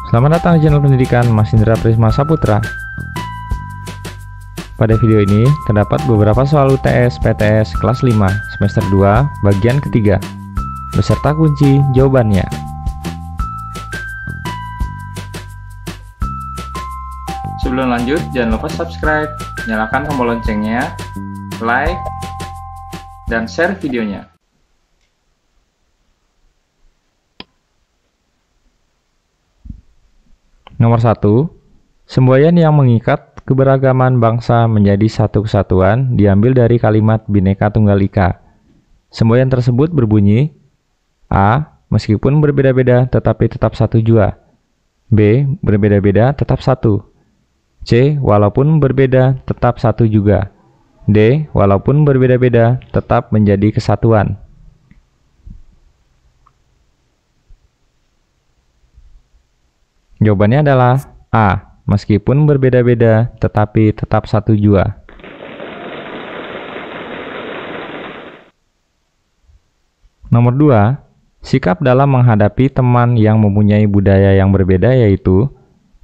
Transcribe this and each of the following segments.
Selamat datang di channel pendidikan Mas Indra Prisma Saputra. Pada video ini terdapat beberapa soal UTS PTS kelas 5 semester 2 bagian ketiga beserta kunci jawabannya. Sebelum lanjut, jangan lupa subscribe, nyalakan tombol loncengnya, like, dan share videonya. Nomor 1. Semboyan yang mengikat keberagaman bangsa menjadi satu kesatuan diambil dari kalimat Bhinneka Tunggal Ika. Semboyan tersebut berbunyi A. Meskipun berbeda-beda tetapi tetap satu jua. B. Berbeda-beda tetap satu. C. Walaupun berbeda tetap satu juga. D. Walaupun berbeda-beda tetap menjadi kesatuan. Jawabannya adalah A. Meskipun berbeda-beda tetapi tetap satu jua. Nomor 2. Sikap dalam menghadapi teman yang mempunyai budaya yang berbeda yaitu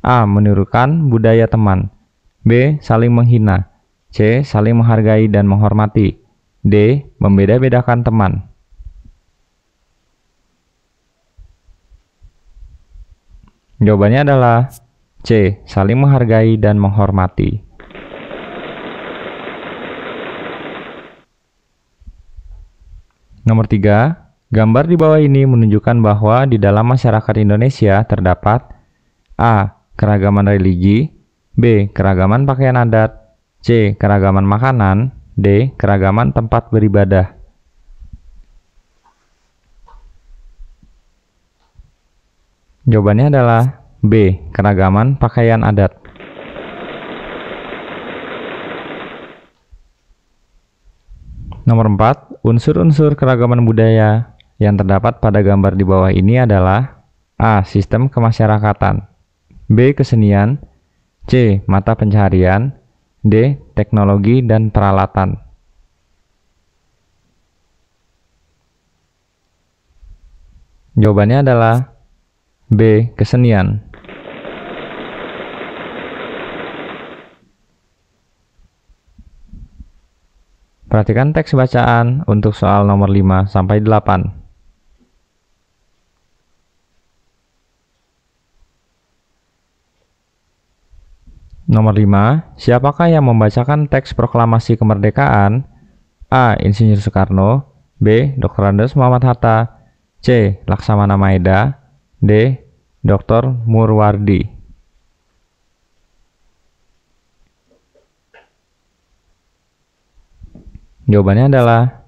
A. Menirukan budaya teman. B. Saling menghina. C. Saling menghargai dan menghormati. D. Membeda-bedakan teman. Jawabannya adalah C. Saling menghargai dan menghormati. Nomor 3. Gambar di bawah ini menunjukkan bahwa di dalam masyarakat Indonesia terdapat A. Keragaman religi. B. Keragaman pakaian adat. C. Keragaman makanan. D. Keragaman tempat beribadah. Jawabannya adalah B. Keragaman pakaian adat. Nomor 4. Unsur-unsur keragaman budaya yang terdapat pada gambar di bawah ini adalah A. Sistem kemasyarakatan. B. Kesenian. C. Mata pencaharian. D. Teknologi dan peralatan. Jawabannya adalah B. Kesenian. Perhatikan teks bacaan untuk soal nomor 5 sampai 8. Nomor 5. Siapakah yang membacakan teks proklamasi kemerdekaan? A. Insinyur Soekarno. B. Dr. Andes Muhammad Hatta. C. Laksamana Maeda. D. Dr. Murwardi. Jawabannya adalah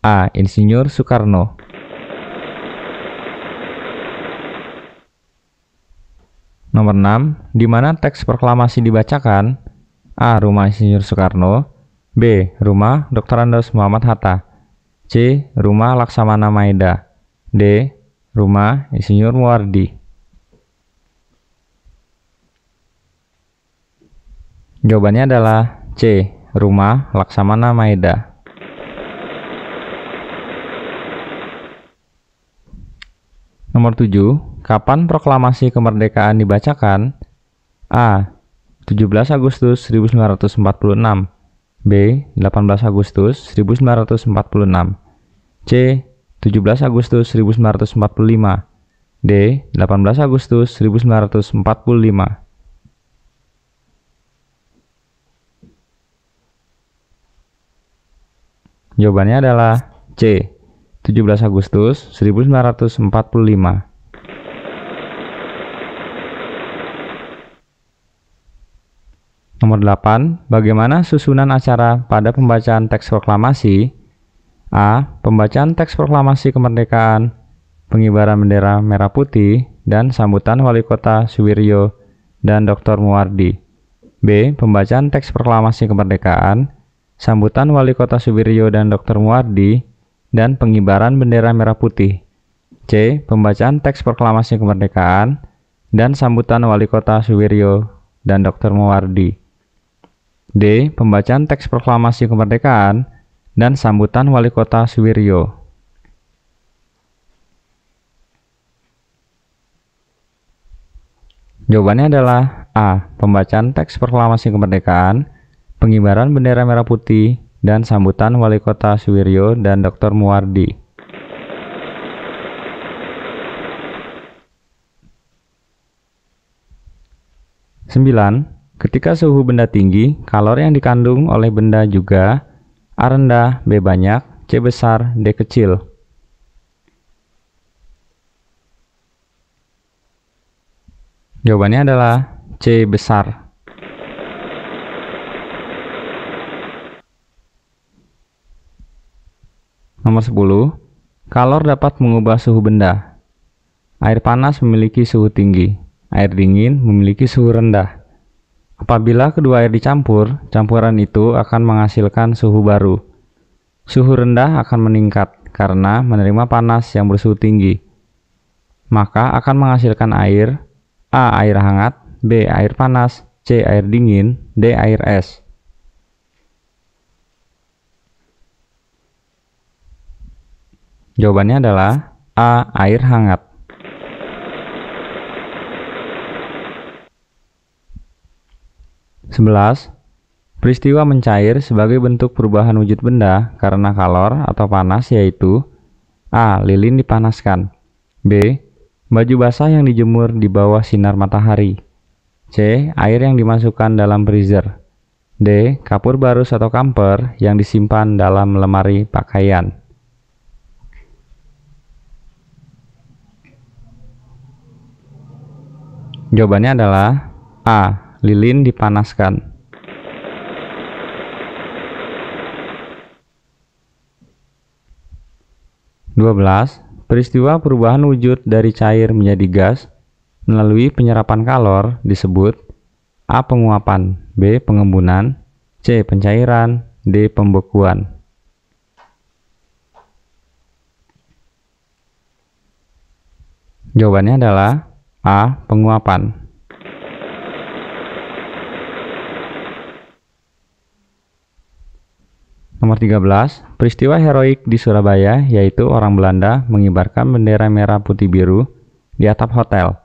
A. Insinyur Soekarno. Nomor 6. Di mana teks proklamasi dibacakan? A. Rumah Insinyur Soekarno. B. Rumah Dr. Andes Muhammad Hatta. C. Rumah Laksamana Maeda. D. Rumah Insinyur Murwardi. Jawabannya adalah C. Rumah Laksamana Maeda. Nomor 7. Kapan proklamasi kemerdekaan dibacakan? A. 17 Agustus 1946. B. 18 Agustus 1946. C. 17 Agustus 1945. D. 18 Agustus 1945. Jawabannya adalah C. 17 Agustus 1945. Nomor 8. Bagaimana susunan acara pada pembacaan teks proklamasi? A. Pembacaan teks proklamasi kemerdekaan, pengibaran bendera merah putih, dan sambutan Wali Kota Suwiryo dan Dr. Murwardi. B. Pembacaan teks proklamasi kemerdekaan, sambutan Wali Kota Suwiryo dan Dr. Murwardi, dan pengibaran bendera merah putih. C. Pembacaan teks proklamasi kemerdekaan, dan sambutan Wali Kota Suwiryo dan Dr. Murwardi. D. Pembacaan teks proklamasi kemerdekaan, dan sambutan Wali Kota Suwiryo. Jawabannya adalah A. Pembacaan teks proklamasi kemerdekaan, pengibaran bendera merah putih, dan sambutan Wali Kota Suwiryo dan Dr. Muwardi. Sembilan, ketika suhu benda tinggi, kalori yang dikandung oleh benda juga A rendah, B banyak, C besar, D kecil. Jawabannya adalah C besar. Nomor 10, kalor dapat mengubah suhu benda. Air panas memiliki suhu tinggi, air dingin memiliki suhu rendah. Apabila kedua air dicampur, campuran itu akan menghasilkan suhu baru. Suhu rendah akan meningkat karena menerima panas yang bersuhu tinggi. Maka akan menghasilkan air A. Air hangat, B. Air panas, C. Air dingin, D. Air es. Jawabannya adalah A. Air hangat. Sebelas, peristiwa mencair sebagai bentuk perubahan wujud benda karena kalor atau panas yaitu A. Lilin dipanaskan, B. Baju basah yang dijemur di bawah sinar matahari, C. Air yang dimasukkan dalam freezer, D. Kapur barus atau kamper yang disimpan dalam lemari pakaian. Jawabannya adalah A. Lilin dipanaskan. Dua belas, peristiwa perubahan wujud dari cair menjadi gas melalui penyerapan kalor disebut A. Penguapan, B. Pengembunan, C. Pencairan, D. Pembekuan. Jawabannya adalah A. Penguapan. Nomor 13, peristiwa heroik di Surabaya yaitu orang Belanda mengibarkan bendera merah putih biru di atap hotel.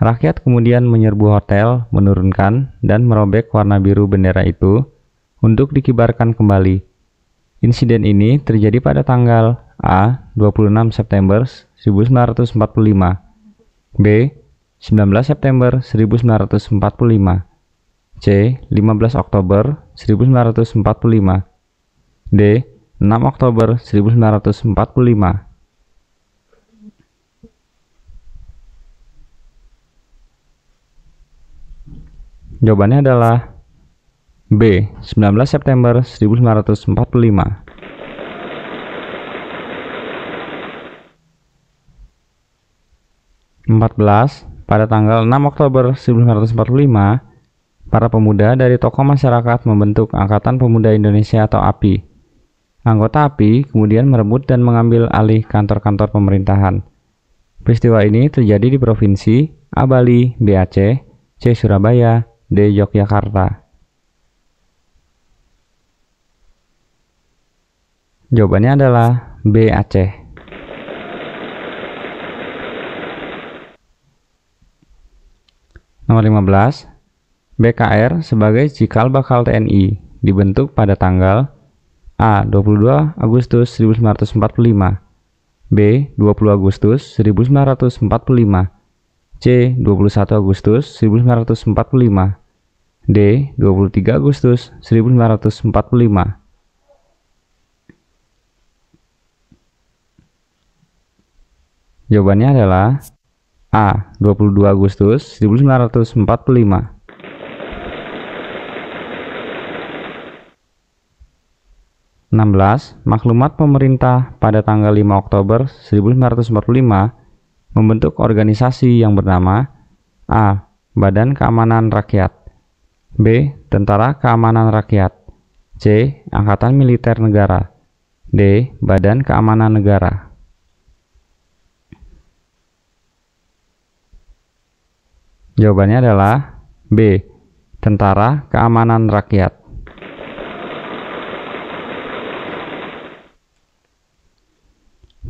Rakyat kemudian menyerbu hotel, menurunkan dan merobek warna biru bendera itu untuk dikibarkan kembali. Insiden ini terjadi pada tanggal A. 26 September 1945, B. 19 September 1945, C. 15 Oktober 1945, D. 6 Oktober 1945. Jawabannya adalah B. 19 September 1945. 14. Pada tanggal 6 Oktober 1945, para pemuda dari tokoh masyarakat membentuk Angkatan Pemuda Indonesia atau API. Anggota API kemudian merebut dan mengambil alih kantor-kantor pemerintahan. Peristiwa ini terjadi di provinsi A. Bali, B. Aceh, C. Surabaya, D. Yogyakarta. Jawabannya adalah B. Aceh. Nomor 15, BKR sebagai cikal bakal TNI dibentuk pada tanggal A. 22 Agustus 1945, B. 20 Agustus 1945, C. 21 Agustus 1945, D. 23 Agustus 1945. Jawabannya adalah A. 22 Agustus 1945. 16. Maklumat pemerintah pada tanggal 5 Oktober 1945 membentuk organisasi yang bernama A. Badan Keamanan Rakyat, B. Tentara Keamanan Rakyat, C. Angkatan Militer Negara, D. Badan Keamanan Negara. Jawabannya adalah B. Tentara Keamanan Rakyat.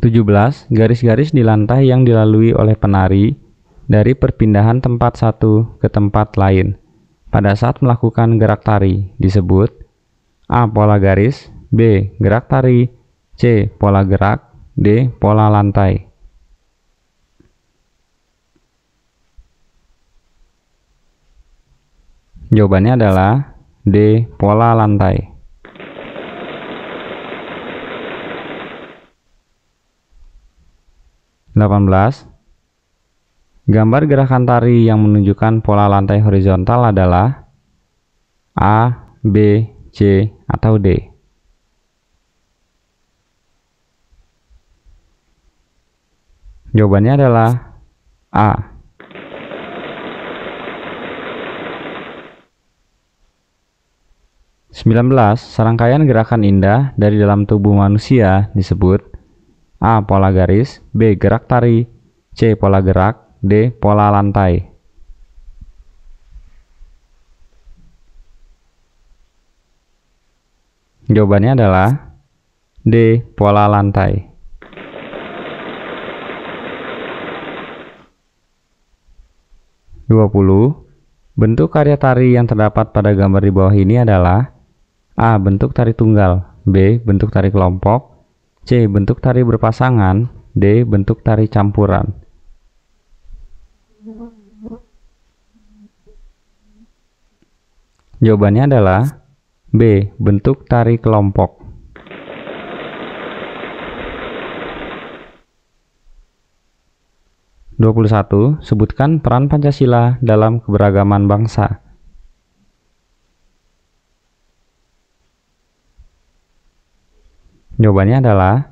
17. Garis-garis di lantai yang dilalui oleh penari dari perpindahan tempat satu ke tempat lain pada saat melakukan gerak tari disebut A. Pola garis, B. Gerak tari, C. Pola gerak, D. Pola lantai. Jawabannya adalah D. Pola lantai. 18. Gambar gerakan tari yang menunjukkan pola lantai horizontal adalah A, B, C, atau D. Jawabannya adalah A. 19. Serangkaian gerakan indah dari dalam tubuh manusia disebut A. Pola garis, B. Gerak tari, C. Pola gerak, D. Pola lantai. Jawabannya adalah D. Pola lantai. 20. Bentuk karya tari yang terdapat pada gambar di bawah ini adalah A. Bentuk tari tunggal, B. Bentuk tari kelompok, C. Bentuk tari berpasangan, D. Bentuk tari campuran. Jawabannya adalah B. Bentuk tari kelompok. 21. Sebutkan peran Pancasila dalam keberagaman bangsa. Jawabannya adalah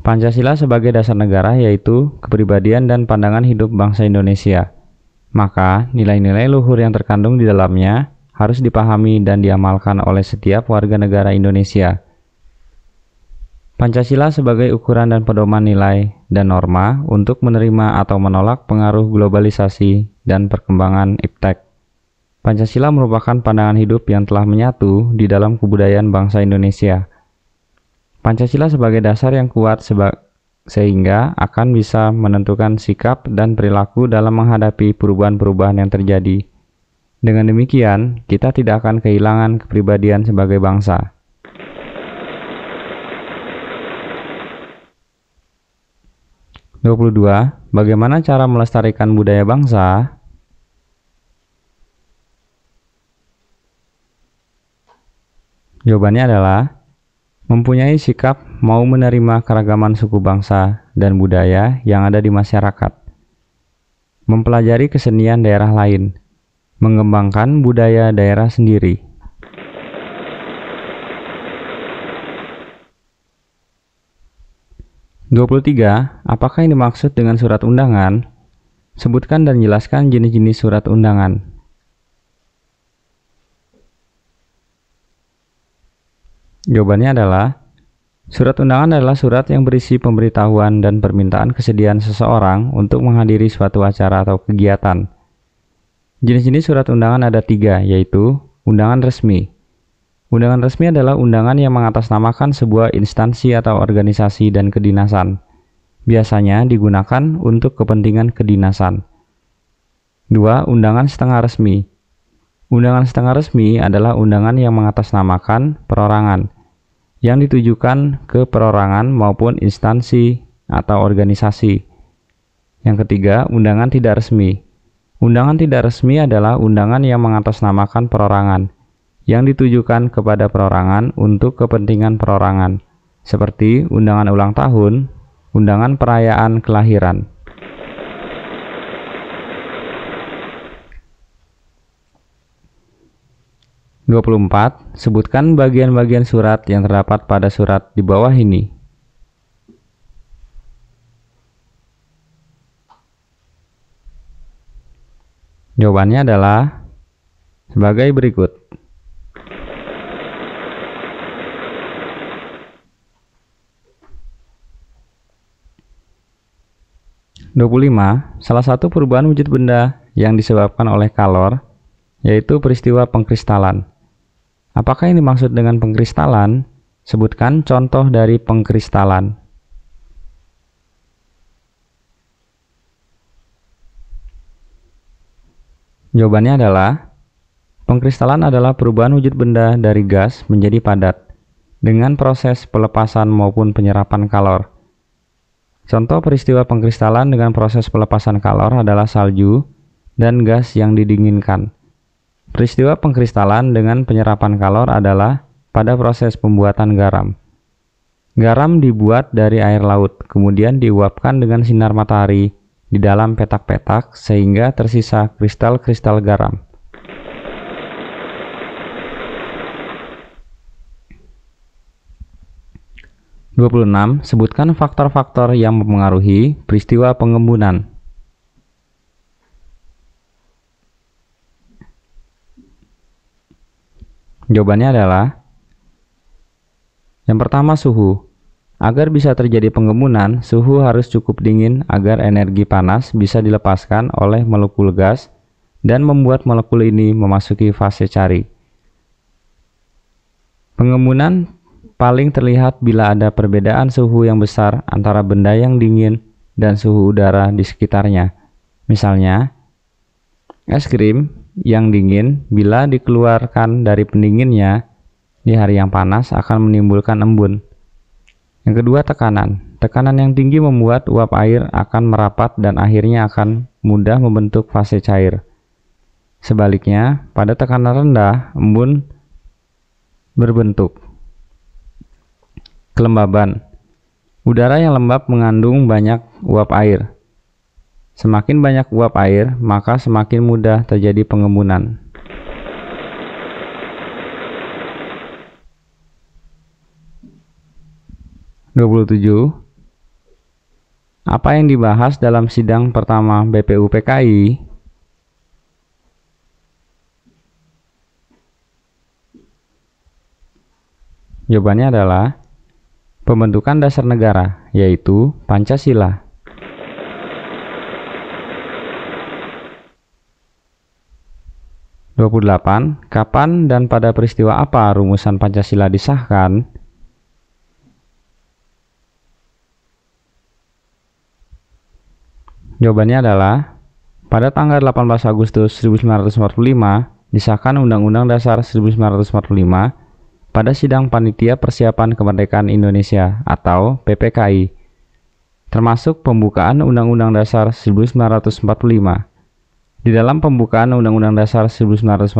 Pancasila sebagai dasar negara yaitu kepribadian dan pandangan hidup bangsa Indonesia. Maka nilai-nilai luhur yang terkandung di dalamnya harus dipahami dan diamalkan oleh setiap warga negara Indonesia. Pancasila sebagai ukuran dan pedoman nilai dan norma untuk menerima atau menolak pengaruh globalisasi dan perkembangan iptek. Pancasila merupakan pandangan hidup yang telah menyatu di dalam kebudayaan bangsa Indonesia. Pancasila sebagai dasar yang kuat sehingga akan bisa menentukan sikap dan perilaku dalam menghadapi perubahan-perubahan yang terjadi. Dengan demikian, kita tidak akan kehilangan kepribadian sebagai bangsa. Bagaimana cara melestarikan budaya bangsa? Jawabannya adalah mempunyai sikap mau menerima keragaman suku bangsa dan budaya yang ada di masyarakat, mempelajari kesenian daerah lain, mengembangkan budaya daerah sendiri. Apakah yang dimaksud dengan surat undangan? Sebutkan dan jelaskan jenis-jenis surat undangan. Jawabannya adalah surat undangan adalah surat yang berisi pemberitahuan dan permintaan kesediaan seseorang untuk menghadiri suatu acara atau kegiatan. Jenis-jenis surat undangan ada 3, yaitu undangan resmi. Undangan resmi adalah undangan yang mengatasnamakan sebuah instansi atau organisasi dan kedinasan. Biasanya digunakan untuk kepentingan kedinasan. 2. Undangan setengah resmi. Undangan setengah resmi adalah undangan yang mengatasnamakan perorangan, yang ditujukan ke perorangan maupun instansi atau organisasi. Yang ketiga, undangan tidak resmi. Undangan tidak resmi adalah undangan yang mengatasnamakan perorangan, yang ditujukan kepada perorangan untuk kepentingan perorangan, seperti undangan ulang tahun, undangan perayaan kelahiran. 24. Sebutkan bagian-bagian surat yang terdapat pada surat di bawah ini. Jawabannya adalah sebagai berikut. Salah satu perubahan wujud benda yang disebabkan oleh kalor, yaitu peristiwa pengkristalan. Apakah yang dimaksud dengan pengkristalan? Sebutkan contoh dari pengkristalan. Jawabannya adalah pengkristalan adalah perubahan wujud benda dari gas menjadi padat dengan proses pelepasan maupun penyerapan kalor. Contoh peristiwa pengkristalan dengan proses pelepasan kalor adalah salju dan gas yang didinginkan. Peristiwa pengkristalan dengan penyerapan kalor adalah pada proses pembuatan garam. Garam dibuat dari air laut, kemudian diuapkan dengan sinar matahari di dalam petak-petak sehingga tersisa kristal-kristal garam. Sebutkan faktor-faktor yang mempengaruhi peristiwa pengembunan. Jawabannya adalah yang pertama, suhu. Agar bisa terjadi pengembunan, suhu harus cukup dingin agar energi panas bisa dilepaskan oleh molekul gas dan membuat molekul ini memasuki fase cari. Pengembunan paling terlihat bila ada perbedaan suhu yang besar antara benda yang dingin dan suhu udara di sekitarnya. Misalnya, es krim yang dingin bila dikeluarkan dari pendinginnya di hari yang panas akan menimbulkan embun. Yang kedua, tekanan. Tekanan yang tinggi membuat uap air akan merapat dan akhirnya akan mudah membentuk fase cair. Sebaliknya, pada tekanan rendah, embun berbentuk. Kelembaban. Udara yang lembab mengandung banyak uap air. Semakin banyak uap air, maka semakin mudah terjadi pengembunan. Apa yang dibahas dalam sidang pertama BPUPKI? Jawabannya adalah pembentukan dasar negara, yaitu Pancasila. Kapan dan pada peristiwa apa rumusan Pancasila disahkan? Jawabannya adalah pada tanggal 18 Agustus 1945 disahkan Undang-Undang Dasar 1945 pada sidang Panitia Persiapan Kemerdekaan Indonesia atau PPKI, termasuk pembukaan Undang-Undang Dasar 1945. Di dalam pembukaan Undang-Undang Dasar 1945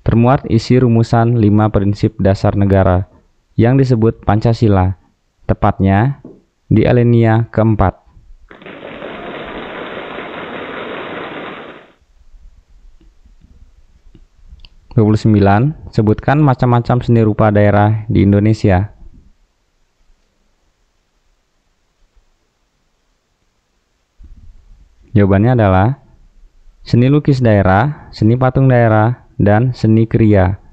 termuat isi rumusan 5 prinsip dasar negara yang disebut Pancasila, tepatnya di alinea keempat. Sebutkan macam-macam seni rupa daerah di Indonesia. Jawabannya adalah seni lukis daerah, seni patung daerah, dan seni kriya.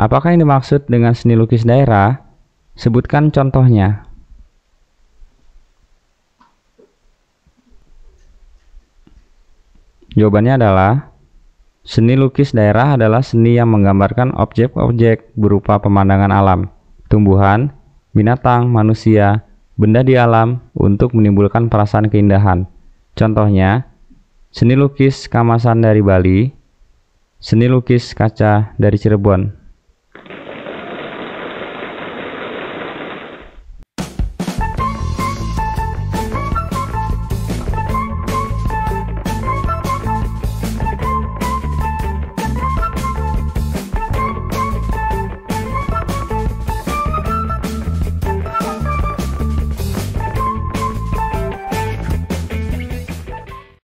Apakah yang dimaksud dengan seni lukis daerah? Sebutkan contohnya. Jawabannya adalah seni lukis daerah adalah seni yang menggambarkan objek-objek berupa pemandangan alam, tumbuhan, binatang, manusia, benda di alam untuk menimbulkan perasaan keindahan. Contohnya, seni lukis Kamasan dari Bali, seni lukis kaca dari Cirebon.